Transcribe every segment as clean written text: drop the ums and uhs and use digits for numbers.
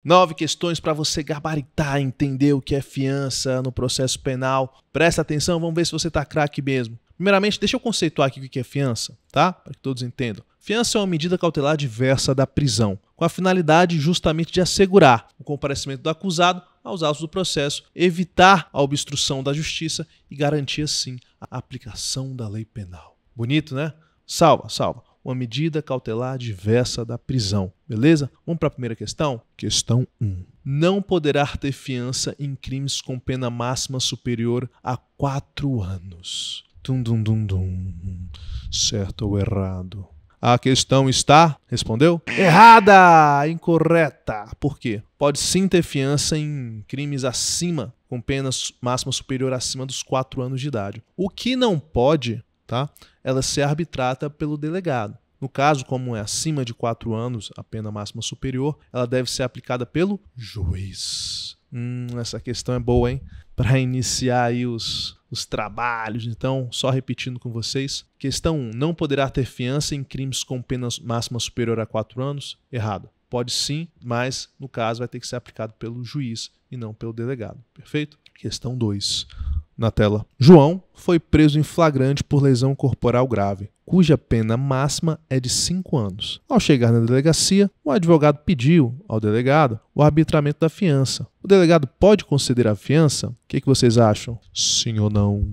9 questões para você gabaritar, entender o que é fiança no processo penal. Presta atenção, vamos ver se você tá craque mesmo. Primeiramente, deixa eu conceituar aqui o que é fiança, tá? Para que todos entendam. Fiança é uma medida cautelar diversa da prisão, com a finalidade justamente de assegurar o comparecimento do acusado aos autos do processo, evitar a obstrução da justiça e garantir, assim, a aplicação da lei penal. Bonito, né? Salva. Uma medida cautelar diversa da prisão. Beleza? Vamos para a primeira questão? Questão 1. Não poderá ter fiança em crimes com pena máxima superior a 4 anos. Certo ou errado? A questão está... Respondeu? Errada! Incorreta! Por quê? Pode sim ter fiança em crimes acima, com pena máxima superior acima dos 4 anos de idade. O que não pode, tá? Ela ser arbitrada pelo delegado. No caso, como é acima de 4 anos, a pena máxima superior, ela deve ser aplicada pelo juiz. Essa questão é boa, hein? Para iniciar aí os trabalhos. Então, só repetindo com vocês. Questão 1. Não poderá ter fiança em crimes com pena máxima superior a 4 anos? Errado. Pode sim, mas no caso vai ter que ser aplicado pelo juiz e não pelo delegado. Perfeito? Questão 2. Na tela. João foi preso em flagrante por lesão corporal grave, cuja pena máxima é de 5 anos. Ao chegar na delegacia, o advogado pediu ao delegado o arbitramento da fiança. O delegado pode conceder a fiança? O que vocês acham? Sim ou não?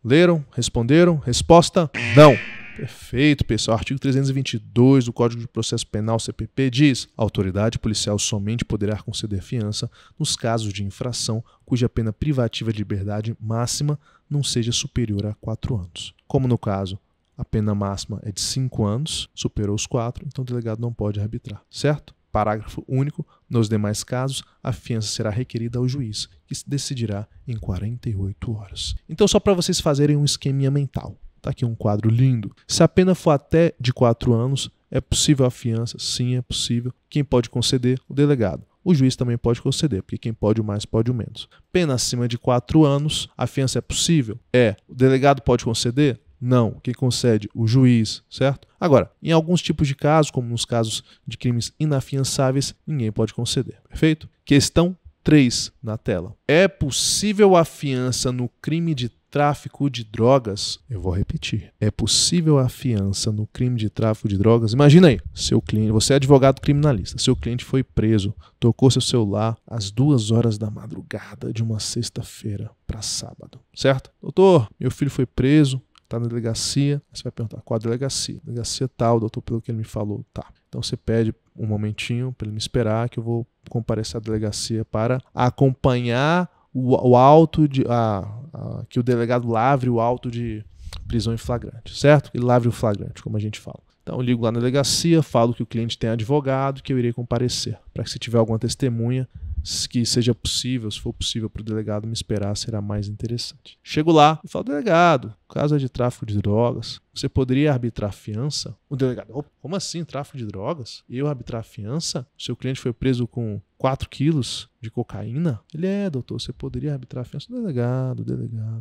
Leram? Responderam? Resposta: não. Perfeito, pessoal. Artigo 322 do Código de Processo Penal, CPP, diz: a autoridade policial somente poderá conceder fiança nos casos de infração cuja pena privativa de liberdade máxima não seja superior a 4 anos. Como no caso, a pena máxima é de 5 anos, superou os 4, então o delegado não pode arbitrar, certo? Parágrafo único. Nos demais casos, a fiança será requerida ao juiz, que se decidirá em 48 horas. Então, só para vocês fazerem um esqueminha mental. Tá aqui um quadro lindo. Se a pena for até de 4 anos, é possível a fiança? Sim, é possível. Quem pode conceder? O delegado. O juiz também pode conceder, porque quem pode o mais, pode o menos. Pena acima de 4 anos, a fiança é possível? É. O delegado pode conceder? Não. Quem concede? O juiz, certo? Agora, em alguns tipos de casos, como nos casos de crimes inafiançáveis, ninguém pode conceder. Perfeito? Questão 3 na tela. É possível a fiança no crime de tráfico de drogas? Eu vou repetir. É possível a fiança no crime de tráfico de drogas? Imagina aí, seu cliente, você é advogado criminalista, seu cliente foi preso, tocou seu celular às 2 horas da madrugada de uma sexta-feira para sábado, certo? Doutor, meu filho foi preso, está na delegacia. Você vai perguntar, qual a delegacia? Delegacia tal, doutor, pelo que ele me falou. Tá. Então você pede um momentinho para ele me esperar que eu vou comparecer à delegacia para acompanhar o auto de... que o delegado lavre o auto de prisão em flagrante, certo? Ele lavre o flagrante, como a gente fala. Então eu ligo lá na delegacia, falo que o cliente tem advogado, que eu irei comparecer, para que se tiver alguma testemunha que seja possível, se for possível para o delegado me esperar, será mais interessante. Chego lá e falo, delegado, caso é de tráfico de drogas, você poderia arbitrar fiança? O delegado, como assim tráfico de drogas? Eu arbitrar fiança? O seu cliente foi preso com 4 quilos de cocaína? Ele doutor, você poderia arbitrar fiança? Delegado.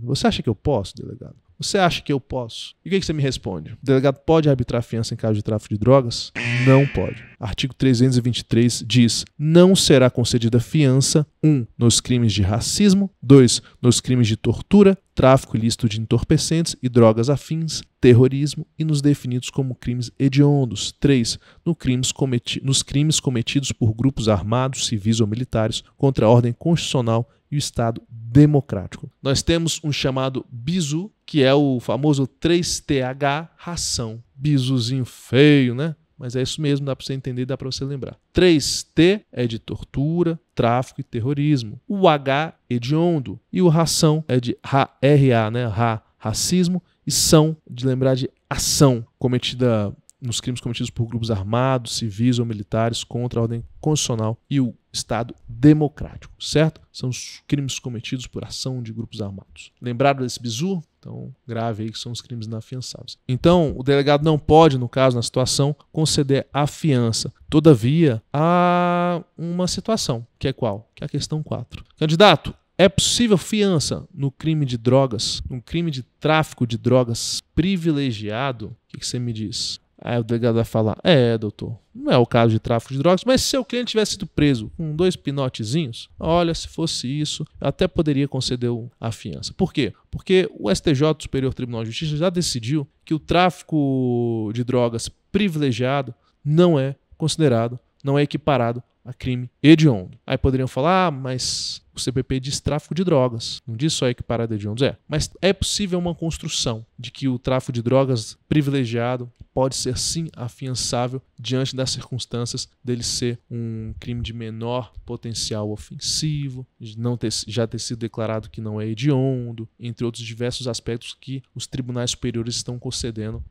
Você acha que eu posso, delegado? Você acha que eu posso? E o que você me responde? O delegado pode arbitrar fiança em caso de tráfico de drogas? Não pode. Artigo 323 diz: não será concedida fiança 1. Nos crimes de racismo, 2. Nos crimes de tortura, tráfico ilícito de entorpecentes e drogas afins, terrorismo e nos definidos como crimes hediondos. 3. Nos crimes cometidos por grupos armados, civis ou militares contra a ordem constitucional e o Estado democrático. Nós temos um chamado bizu, que é o famoso 3TH, ração. Bizuzinho feio, né? Mas é isso mesmo, dá para você entender, dá para você lembrar. 3T é de tortura, tráfico e terrorismo. O H, hediondo. E o ração é de RA, né? Racismo. E são, de lembrar de ação cometida nos crimes cometidos por grupos armados, civis ou militares contra a ordem constitucional e o Estado democrático, certo? São os crimes cometidos por ação de grupos armados. Lembraram desse bizu? Então, grave aí que são os crimes inafiançáveis. Então, o delegado não pode, no caso, na situação, conceder a fiança. Todavia, há uma situação, que é qual? Que é a questão 4. Candidato, é possível fiança no crime de drogas, no crime de tráfico de drogas privilegiado? O que você me diz? Aí o delegado vai falar, doutor, não é o caso de tráfico de drogas, mas se seu cliente tivesse sido preso com 2 pinotezinhos, olha, se fosse isso, eu até poderia conceder a fiança. Por quê? Porque o STJ, o Superior Tribunal de Justiça, já decidiu que o tráfico de drogas privilegiado não é considerado, não é equiparado a crime hediondo. Aí poderiam falar, mas o CPP diz tráfico de drogas, não diz só equiparado a hediondos. Mas é possível uma construção de que o tráfico de drogas privilegiado pode ser sim afiançável diante das circunstâncias dele ser um crime de menor potencial ofensivo, de já ter sido declarado que não é hediondo, entre outros diversos aspectos que os tribunais superiores estão concedendo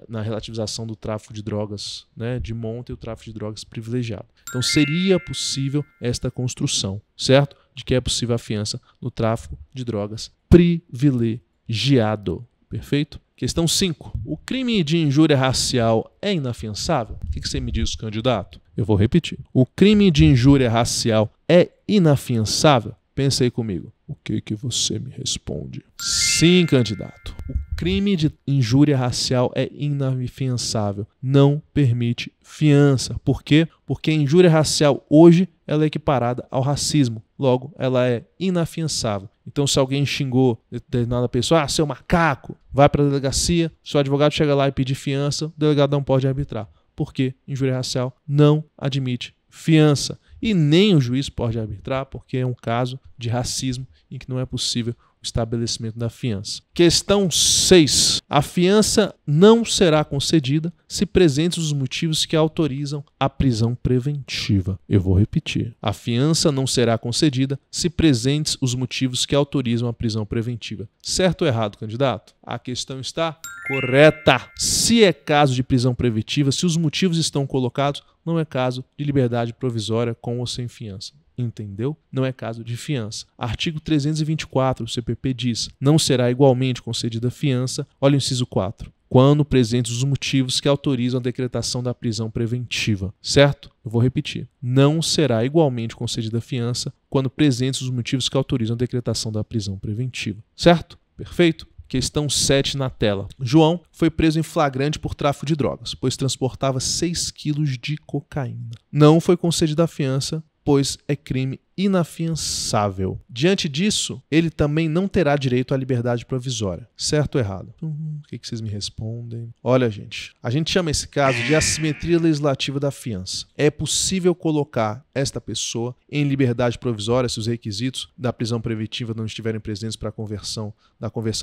na relativização do tráfico de drogas, né, de monta e o tráfico de drogas privilegiado. Então seria possível esta construção, certo? De que é possível a fiança no tráfico de drogas privilegiado. Perfeito? Questão 5. O crime de injúria racial é inafiançável? O que você me diz, candidato? Eu vou repetir. O crime de injúria racial é inafiançável? Pensa aí comigo. O que você me responde? Sim, candidato. O crime de injúria racial é inafiançável. Não permite fiança. Por quê? Porque a injúria racial hoje ela é equiparada ao racismo. Logo, ela é inafiançável. Então, se alguém xingou determinada pessoa, seu macaco, vai para a delegacia, seu advogado chega lá e pedir fiança, o delegado não pode arbitrar. Por quê? Injúria racial não admite fiança. E nem o juiz pode arbitrar, porque é um caso de racismo em que não é possível o estabelecimento da fiança. Questão 6. A fiança não será concedida se presentes os motivos que autorizam a prisão preventiva. Eu vou repetir. A fiança não será concedida se presentes os motivos que autorizam a prisão preventiva. Certo ou errado, candidato? A questão está correta. Se é caso de prisão preventiva, se os motivos estão colocados, não é caso de liberdade provisória com ou sem fiança. Entendeu? Não é caso de fiança. Artigo 324 do CPP diz: não será igualmente concedida fiança, olha o inciso 4, quando presentes os motivos que autorizam a decretação da prisão preventiva. Certo? Eu vou repetir. Não será igualmente concedida fiança quando presentes os motivos que autorizam a decretação da prisão preventiva. Certo? Perfeito? Questão 7 na tela. João foi preso em flagrante por tráfico de drogas, pois transportava 6 quilos de cocaína. Não foi concedida a fiança, pois é crime inafiançável. Diante disso, ele também não terá direito à liberdade provisória. Certo ou errado? O que vocês me respondem? Olha, gente, a gente chama esse caso de assimetria legislativa da fiança. É possível colocar esta pessoa em liberdade provisória se os requisitos da prisão preventiva não estiverem presentes para a conversão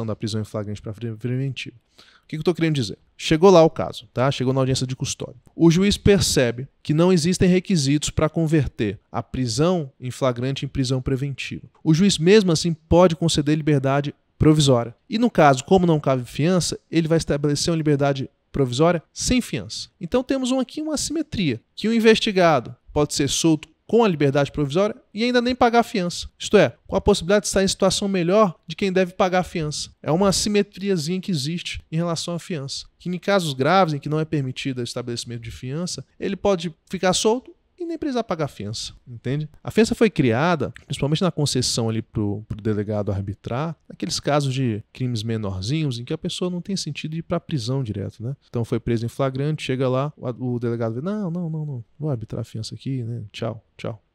da prisão em flagrante para preventiva. O que eu estou querendo dizer? Chegou lá o caso, tá? Chegou na audiência de custódia. O juiz percebe que não existem requisitos para converter a prisão em flagrante em prisão preventiva. O juiz, mesmo assim, pode conceder liberdade provisória. E no caso, como não cabe fiança, ele vai estabelecer uma liberdade provisória sem fiança. Então temos aqui uma assimetria, que o investigado pode ser solto com a liberdade provisória e ainda nem pagar a fiança. Isto é, com a possibilidade de estar em situação melhor de quem deve pagar a fiança. É uma assimetriazinha que existe em relação à fiança. Que em casos graves em que não é permitido o estabelecimento de fiança, ele pode ficar solto e nem precisar pagar a fiança, entende? A fiança foi criada, principalmente na concessão ali pro delegado arbitrar, naqueles casos de crimes menorzinhos em que a pessoa não tem sentido de ir para a prisão direto, né? Então foi preso em flagrante, chega lá, o delegado vê, não, vou arbitrar a fiança aqui, né? Tchau.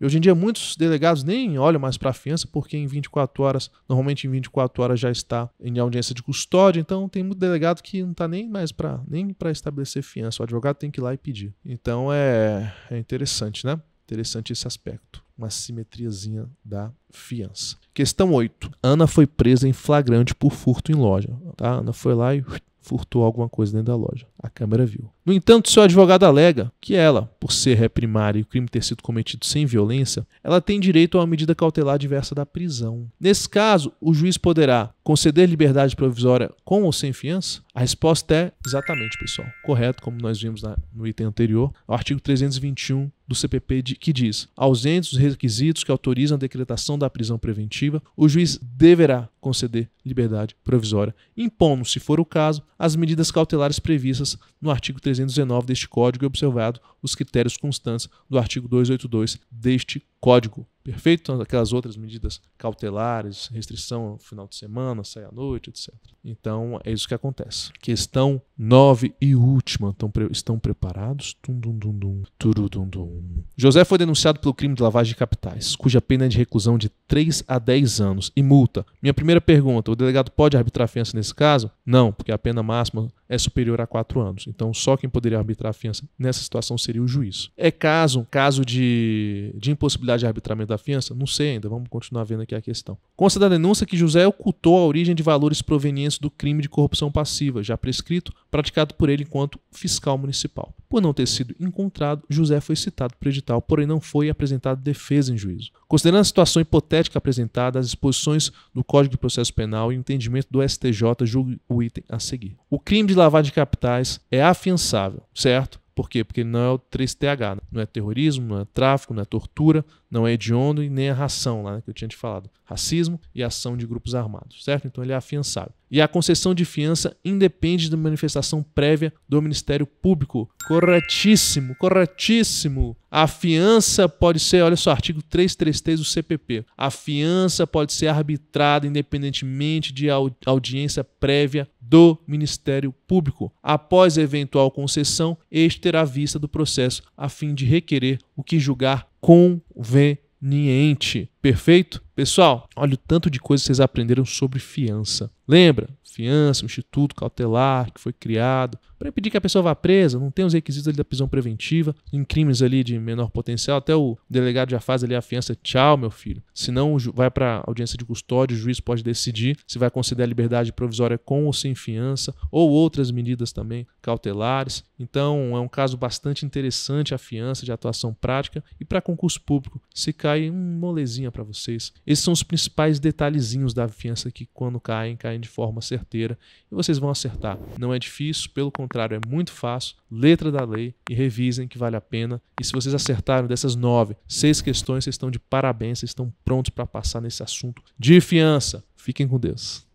E hoje em dia muitos delegados nem olham mais para a fiança porque normalmente em 24 horas já está em audiência de custódia, então tem muito delegado que não está nem para estabelecer fiança, o advogado tem que ir lá e pedir. Então é interessante, né? Interessante esse aspecto, uma simetriazinha da fiança. Questão 8. Ana foi presa em flagrante por furto em loja. Tá? Ana foi lá e furtou alguma coisa dentro da loja. A câmera viu. No entanto, seu advogado alega que ela, por ser ré primária e o crime ter sido cometido sem violência, ela tem direito a uma medida cautelar diversa da prisão. Nesse caso, o juiz poderá conceder liberdade provisória com ou sem fiança? A resposta é exatamente, pessoal. Correto, como nós vimos no item anterior, o artigo 321 do CPP que diz: ausentes os requisitos que autorizam a decretação da prisão preventiva, o juiz deverá conceder liberdade provisória, impondo, se for o caso, as medidas cautelares previstas no artigo 319 deste Código e observado os critérios constantes do artigo 282 deste Código. Perfeito? Então, aquelas outras medidas cautelares, restrição ao final de semana, sair à noite, etc. Então, é isso que acontece. Questão 9 e última. Estão preparados? José foi denunciado pelo crime de lavagem de capitais, cuja pena é de reclusão de 3 a 10 anos e multa. Minha primeira pergunta, o delegado pode arbitrar a fiança nesse caso? Não, porque a pena máxima é superior a 4 anos. Então, só quem poderia arbitrar a fiança nessa situação seria o juiz. É caso de impossibilidade de arbitramento da fiança? Não sei ainda, vamos continuar vendo aqui a questão. Consta da denúncia que José ocultou a origem de valores provenientes do crime de corrupção passiva, já prescrito, praticado por ele enquanto fiscal municipal. Por não ter sido encontrado, José foi citado por edital, porém não foi apresentada defesa em juízo. Considerando a situação hipotética apresentada, as disposições do Código de Processo Penal e o entendimento do STJ, julgue o item a seguir. O crime de lavagem de capitais é afiançável, certo? Por quê? Porque não é o 3TH, né? Não é terrorismo, não é tráfico, não é tortura, não é hediondo e nem a ração, lá, né, que eu tinha te falado. Racismo e ação de grupos armados, certo? Então ele é afiançável. E a concessão de fiança independe da manifestação prévia do Ministério Público. Corretíssimo, corretíssimo. A fiança pode ser, olha só, artigo 333 do CPP. A fiança pode ser arbitrada independentemente de audiência prévia do Ministério Público. Após a eventual concessão, este terá vista do processo a fim de requerer o que julgar conveniente. Perfeito? Pessoal, olha o tanto de coisas que vocês aprenderam sobre fiança. Lembra? Fiança, um instituto cautelar que foi criado para impedir que a pessoa vá presa, não tem os requisitos ali da prisão preventiva, em crimes ali de menor potencial, até o delegado já faz ali a fiança, tchau, meu filho. Se não, vai para audiência de custódia, o juiz pode decidir se vai conceder a liberdade provisória com ou sem fiança, ou outras medidas também cautelares. Então, é um caso bastante interessante a fiança de atuação prática. E para concurso público, se cai molezinha para vocês. Esses são os principais detalhezinhos da fiança que, quando caem de forma certeira e vocês vão acertar. Não é difícil, pelo contrário, é muito fácil. Letra da lei e revisem que vale a pena. E se vocês acertaram dessas 6 questões, vocês estão de parabéns, vocês estão prontos para passar nesse assunto de fiança. Fiquem com Deus.